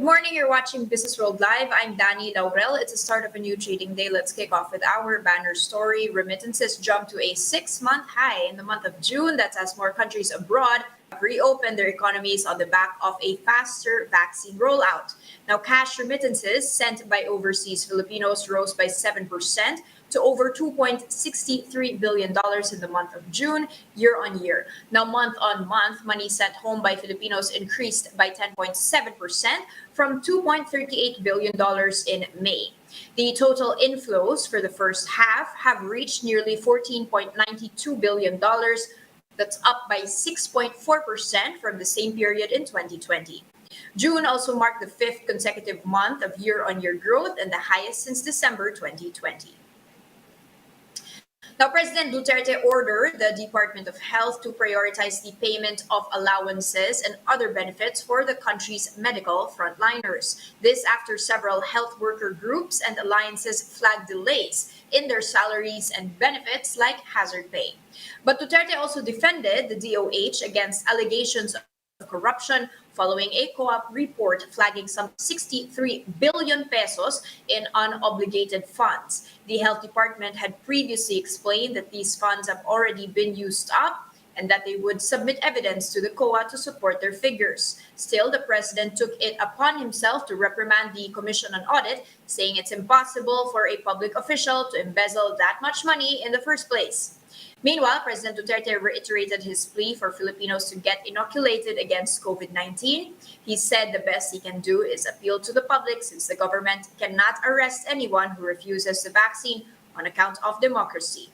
Good morning, you're watching Businessworld Live. I'm Danie Laurel. It's the start of a new trading day. Let's kick off with our banner story. Remittances jumped to a 6-month high in the month of June. That's as more countries abroad have reopened their economies on the back of a faster vaccine rollout. Now, cash remittances sent by overseas Filipinos rose by 7% to over $2.63 billion in the month of June, year on year. Now, month on month, money sent home by Filipinos increased by 10.7% from $2.38 billion in May. The total inflows for the first half have reached nearly $14.92 billion. That's up by 6.4% from the same period in 2020. June also marked the 5th consecutive month of year-on-year growth and the highest since December 2020. Now, President Duterte ordered the Department of Health to prioritize the payment of allowances and other benefits for the country's medical frontliners. This after several health worker groups and alliances flagged delays in their salaries and benefits like hazard pay. But Duterte also defended the DOH against allegations of corruption following a co-op report flagging some 63 billion pesos in unobligated funds. The health department had previously explained that these funds have already been used up and that they would submit evidence to the COA to support their figures. Still, the president took it upon himself to reprimand the Commission on Audit, saying it's impossible for a public official to embezzle that much money in the first place. Meanwhile, President Duterte reiterated his plea for Filipinos to get inoculated against COVID-19. He said the best he can do is appeal to the public since the government cannot arrest anyone who refuses the vaccine on account of democracy.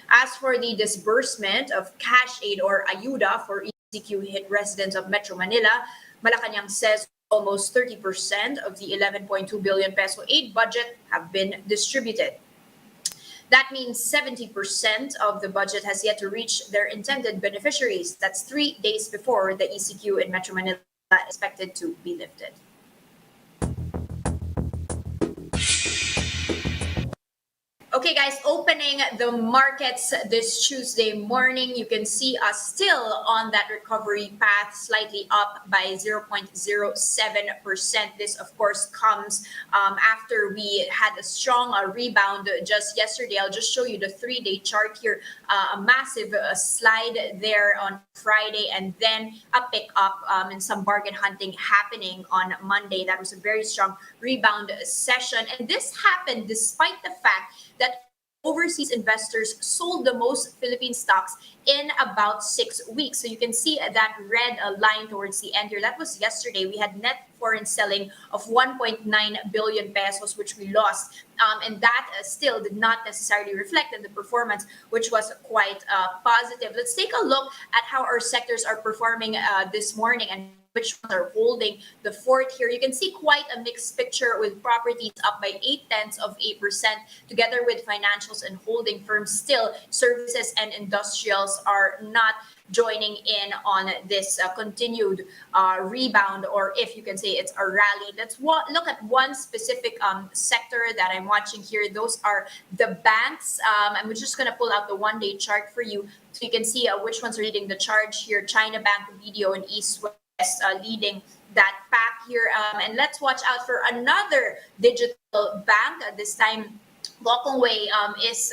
As for the disbursement of cash aid or ayuda for ECQ-hit residents of Metro Manila, Malacanang says almost 30% of the 11.2 billion peso aid budget have been distributed. That means 70% of the budget has yet to reach their intended beneficiaries. That's 3 days before the ECQ in Metro Manila is expected to be lifted. Okay, guys, opening the markets this Tuesday morning, you can see us still on that recovery path, slightly up by 0.07%. This, of course, comes after we had a strong rebound just yesterday. I'll just show you the 3-day chart here. A massive slide there on Friday, and then a pick up and some bargain hunting happening on Monday. That was a very strong rebound session. And this happened despite the fact that overseas investors sold the most Philippine stocks in about 6 weeks. So you can see that red line towards the end here. That was yesterday. We had net foreign selling of 1.9 billion pesos, which we lost. And that still did not necessarily reflect in the performance, which was quite positive. Let's take a look at how our sectors are performing this morning and which ones are holding the fort here. You can see quite a mixed picture with properties up by 0.8%, together with financials and holding firms. Still, services and industrials are not joining in on this continued rebound, or if you can say it's a rally. Let's look at one specific sector that I'm watching here. Those are the banks. I'm just going to pull out the 1-day chart for you so you can see which ones are leading the charge here. China Bank, Video, and East West leading that pack here. And let's watch out for another digital bank. This time, Gokongwei is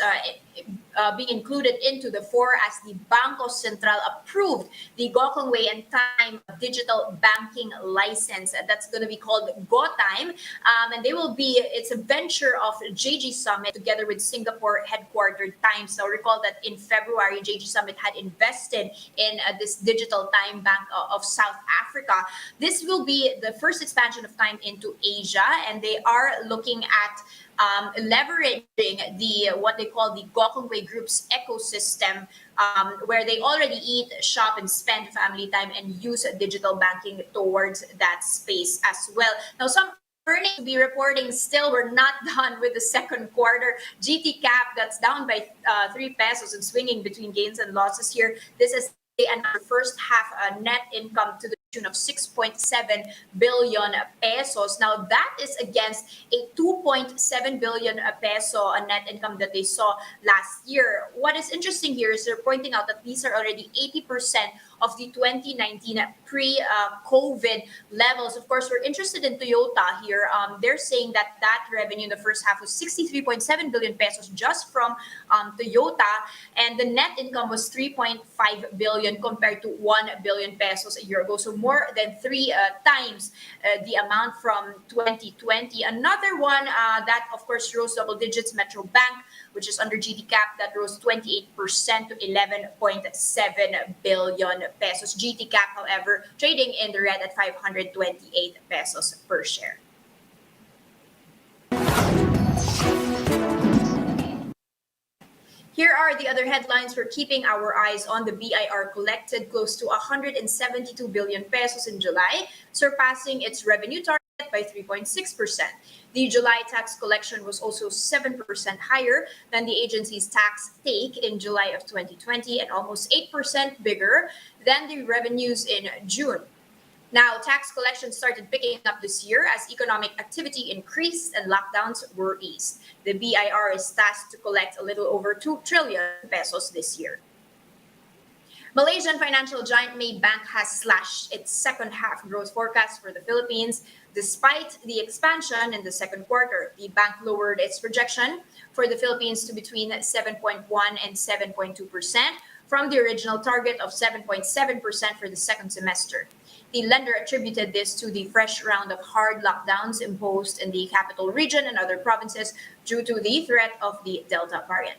being included into the 4 as the Bangko Sentral approved the Gokongwei and Time digital banking license. That's going to be called GoTime. And they will be, it's a venture of JG Summit together with Singapore headquartered Time. So recall that in February, JG Summit had invested in this digital Time Bank of South Africa. This will be the first expansion of Time into Asia, and they are looking at leveraging the what they call the Gokongwei Group's ecosystem, where they already eat, shop, and spend family time and use digital banking towards that space as well. Now, some earnings to be reporting still, we're not done with the second quarter. GT Cap, that's down by 3 pesos and swinging between gains and losses here. This is the first half net income to the tune of 6.7 billion pesos. Now, that is against a 2.7 billion peso net income that they saw last year. What is interesting here is they're pointing out that these are already 80% of the 2019 pre-COVID levels. Of course, we're interested in Toyota here. They're saying that revenue in the first half was 63.7 billion pesos just from Toyota, and the net income was 3.5 billion compared to 1 billion pesos a year ago. So more than three times the amount from 2020. Another one that, of course, rose double digits, Metro Bank, which is under GT Cap, that rose 28% to 11.7 billion pesos. GT Cap, however, trading in the red at 528 pesos per share. Here are the other headlines. We're keeping our eyes on the BIR collected close to 172 billion pesos in July, surpassing its revenue target by 3.6%. The July tax collection was also 7% higher than the agency's tax take in July of 2020 and almost 8% bigger than the revenues in June. Now, tax collections started picking up this year as economic activity increased and lockdowns were eased. The BIR is tasked to collect a little over 2 trillion pesos this year. Malaysian financial giant Maybank has slashed its second half growth forecast for the Philippines. Despite the expansion in the second quarter, the bank lowered its projection for the Philippines to between 7.1 and 7.2% from the original target of 7.7% for the second semester. The lender attributed this to the fresh round of hard lockdowns imposed in the capital region and other provinces due to the threat of the Delta variant.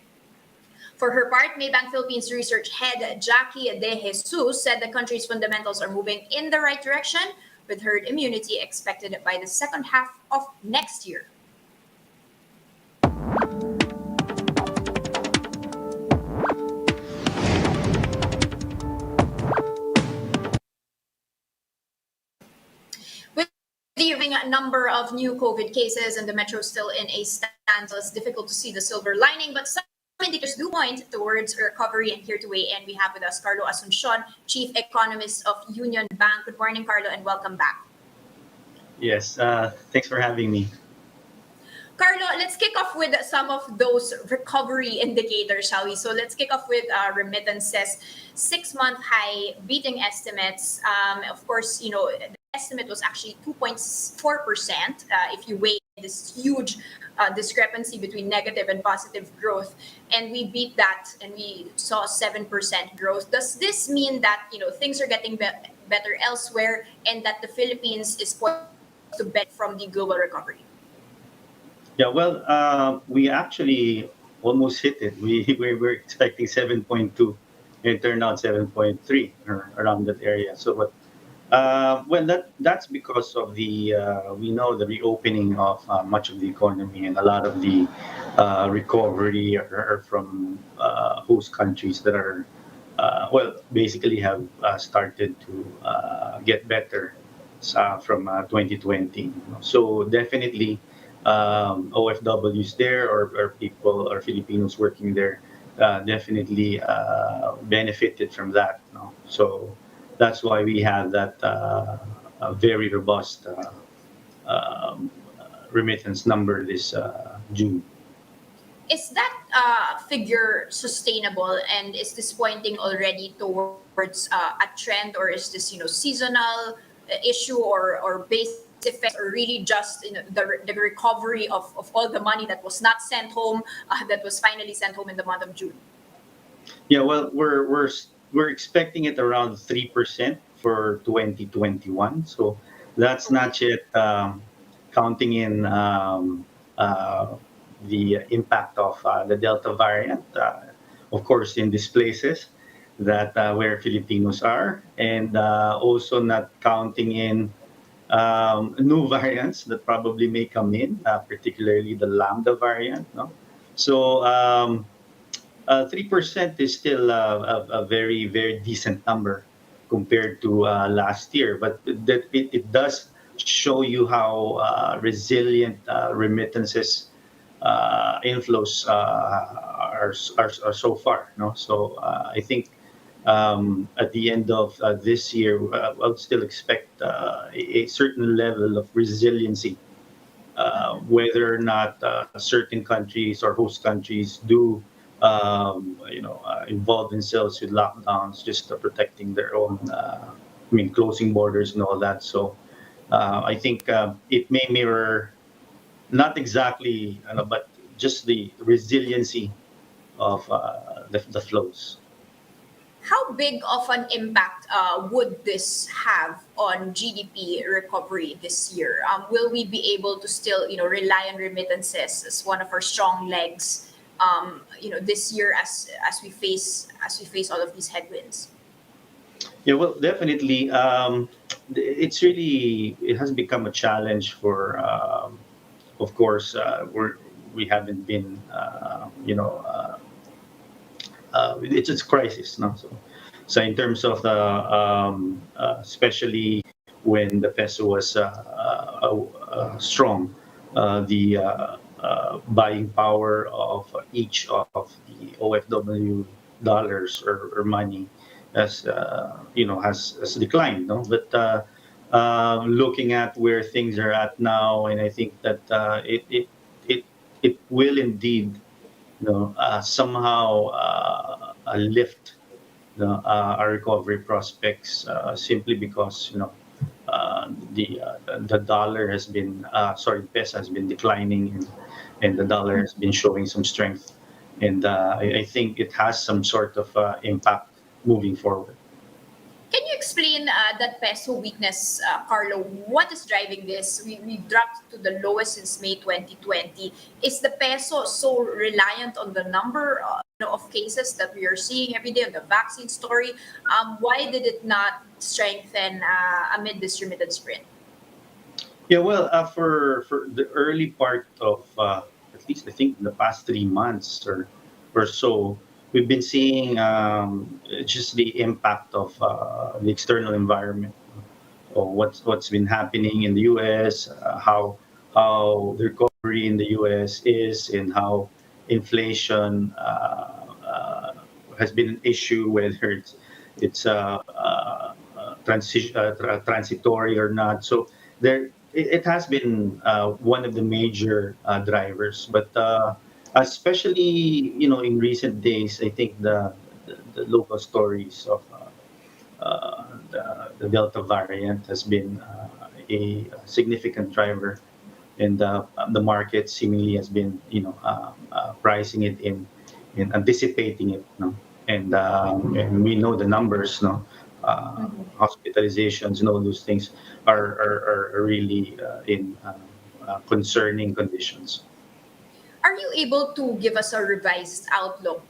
For her part, Maybank Philippines research head Jackie De Jesus said the country's fundamentals are moving in the right direction, with herd immunity expected by the second half of next year. The number of new COVID cases and the metro still in a standstill, it's difficult to see the silver lining, but some indicators do point towards recovery. And here to weigh in, we have with us Carlo Asuncion, Chief Economist of Unionbank. Good morning, Carlo, and welcome back. Yes, thanks for having me. Carlo, let's kick off with some of those recovery indicators, shall we? So let's kick off with remittances. 6-month high, beating estimates. Of course, the estimate was actually 2.4% if you weigh this huge discrepancy between negative and positive growth. And we beat that and we saw 7% growth. Does this mean that, things are getting better elsewhere and that the Philippines is poised to benefit from the global recovery? Yeah, well, we actually almost hit it. We were expecting 7.2, and it turned out 7.3 or around that area. So, but well, that's because of the we know the reopening of much of the economy and a lot of the recovery are from host countries that are well basically have started to get better from 2020. So definitely OFWs there or people or Filipinos working there definitely benefited from that. So that's why we have that a very robust um, remittance number this June. Is that figure sustainable, and is this pointing already towards a trend, or is this seasonal issue or base effects, or really just the recovery of all the money that was not sent home, that was finally sent home in the month of June? Yeah, well, we're expecting it around 3% for 2021. So that's not yet counting in the impact of the Delta variant, of course, in these places that where Filipinos are, and also not counting in new variants that probably may come in, particularly the Lambda variant. No, so 3% is still a very very decent number compared to last year, but it does show you how resilient remittances inflows are so far. No, so I think at the end of this year, I would still expect a certain level of resiliency, whether or not certain countries or host countries do involved themselves with lockdowns, just protecting their own, closing borders and all that. So I think it may mirror not exactly, but just the resiliency of the flows. How big of an impact would this have on GDP recovery this year? Will we be able to still, rely on remittances as one of our strong legs, this year as we face all of these headwinds? Yeah, well, definitely. It has become a challenge for, of course, we haven't been, it's a crisis, no? So in terms of the, especially when the peso was strong, the buying power of each of the OFW dollars or money has declined, no? But looking at where things are at now, and I think that it it will indeed somehow lift our recovery prospects simply because the dollar has been peso has been declining, and the dollar has been showing some strength, and I think it has some sort of impact moving forward. Can you explain that peso weakness, Carlo? What is driving this? We dropped to the lowest since May 2020. Is the peso so reliant on the number of cases that we are seeing every day on the vaccine story? Why did it not strengthen amid this remittance sprint? Yeah, well, for the early part of at least I think the past 3 months or so, we've been seeing just the impact of the external environment, or what's been happening in the U.S., how the recovery in the U.S. is, and how inflation has been an issue, whether it's transitory or not. So it has been one of the major drivers, but especially in recent days, I think the local stories of the Delta variant has been a significant driver, and the market seemingly has been pricing it in anticipating it, no? And we know the numbers, no? Hospitalizations and all those things are really in concerning conditions. Are you able to give us a revised outlook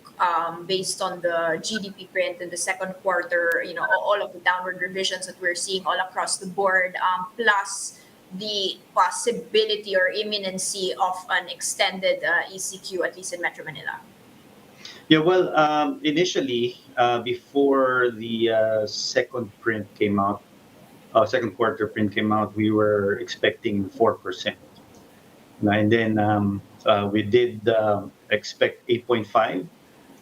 based on the GDP print in the second quarter? All of the downward revisions that we're seeing all across the board, plus the possibility or imminency of an extended ECQ, at least in Metro Manila. Yeah, well, initially, before the second quarter print came out, we were expecting 4%. And then we did expect 8.5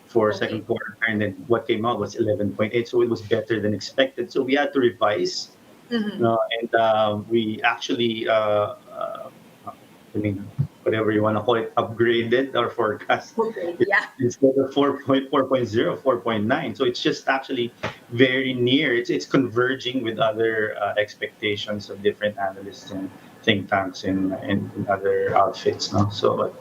for Okay. second quarter, and then what came out was 11.8. So it was better than expected. So we had to revise, Mm-hmm. and we actually, I mean, whatever you want to call it, upgraded our forecast. Okay. It's Yeah. instead of 4.0, 4.9. So it's just actually very near. It's converging with other expectations of different analysts and think tanks and other outfits. No? So,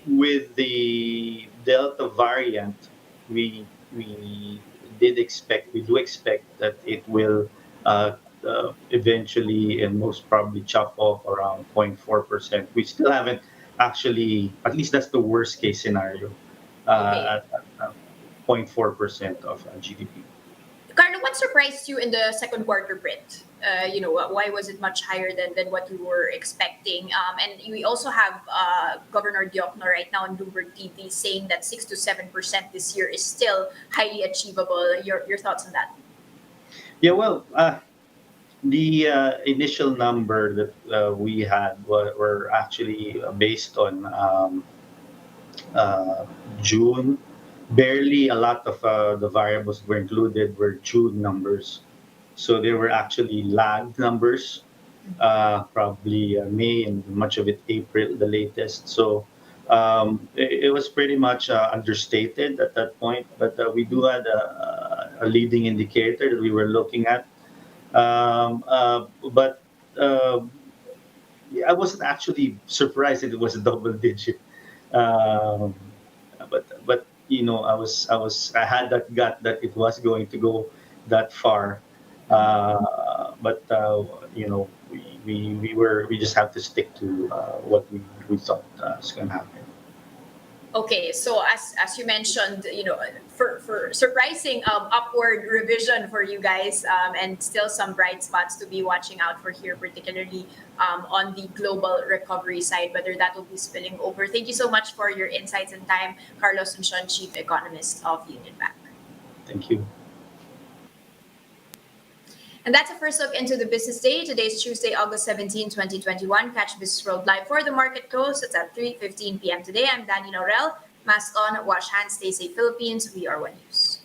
with the Delta variant, we we do expect that it will eventually and most probably chop off around 0.4%. We still haven't actually, at least that's the worst case scenario, Okay. at 0.4% of GDP. Carlo, what surprised you in the second quarter print? Why was it much higher than what you were expecting? And we also have Governor Diokno right now on Bloomberg TV saying that 6 to 7% this year is still highly achievable. Your thoughts on that? Yeah, well, the initial number that we had were actually based on uh, June. Barely a lot of the variables were included were June numbers. So they were actually lagged numbers, probably May and much of it April, the latest. So It was pretty much understated at that point, but we do had a leading indicator that we were looking at. But I wasn't actually surprised that it was a double digit. Um, but I had that gut that it was going to go that far. But we just have to stick to what we thought was going to happen. Okay, so as you mentioned, for surprising upward revision for you guys, and still some bright spots to be watching out for here, particularly on the global recovery side, whether that will be spilling over. Thank you so much for your insights and time, Carlo Asuncion, Chief Economist of Unionbank. Thank you. And that's a first look into the business day. Today's Tuesday, August 17, 2021. Catch Businessworld live for the market close. It's at 3:15 p.m. today. I'm Danie Laurel. Mask on, wash hands, stay safe, Philippines. We are One News.